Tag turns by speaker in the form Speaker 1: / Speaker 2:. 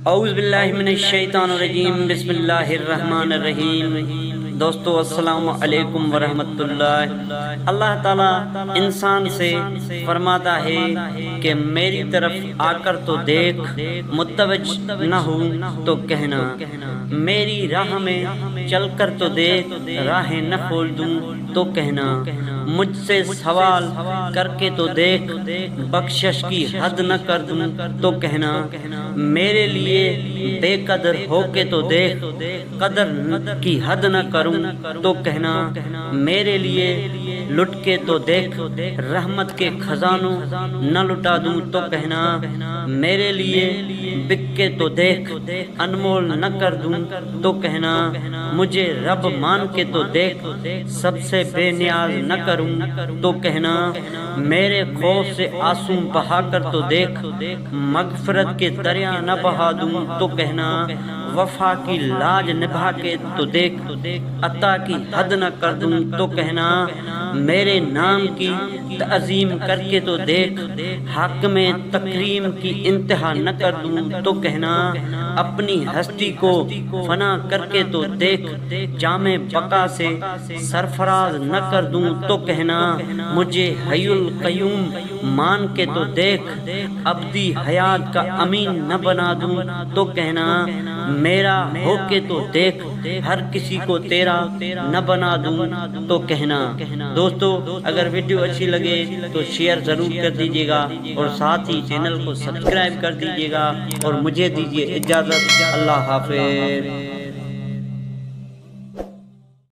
Speaker 1: اعوذ باللہ من الشیطان الرجیم، بسم اللہ الرحمن الرحیم۔ دوستو السلام علیکم ورحمۃ اللہ۔ اللہ تعالیٰ انسان سے فرماتا ہے کہ میری طرف آ کر تو دیکھ، متوجہ نہ ہو تو کہنا، میری راہ میں چل کر تو دیکھ، راہ نہ کھول دوں تو کہنا، مجھ سے سوال کر کے تو دیکھ، بخشش کی حد نہ کر دوں تو کہنا، میرے لیے بے قدر ہو کے تو دیکھ، قدر کی حد نہ کروں تو کہنا، میرے لیے لٹ کے تو دیکھ، رحمت کے خزانوں نہ لٹا دوں تو کہنا، میرے لیے بک کے تو دیکھ، انمول نہ کر دوں تو کہنا، مجھے رب مان کے تو دیکھ، سب سے بے نیاز نہ کروں تو کہنا، میرے خوف سے آنسو بہا کر تو دیکھ، مغفرت کے دریا نہ بہا دوں تو کہنا، وفا کی لاج نبھا کے تو دیکھ، عطا کی حد نہ کر دوں تو کہنا، میرے نام کی تعظیم کر کے تو دیکھ، حق میں تکریم کی انتہا نہ کر دوں تو کہنا، اپنی ہستی کو فنا کر کے تو دیکھ، جامع بقا سے سرفراز نہ کر دوں تو کہنا، مجھے حی القیوم مان کے تو دیکھ، ابدی حیات کا امین نہ بنا دوں تو کہنا، میرا ہو کے تو دیکھ، ہر کسی کو تیرا نہ بنا دوں تو کہنا۔ دوستو اگر ویڈیو اچھی لگے تو شیئر ضرور کر دیجیے گا، اور ساتھ ہی چینل کو سبسکرائب کر دیجیے گا، اور مجھے دیجیے اجازت۔ اللہ حافظ۔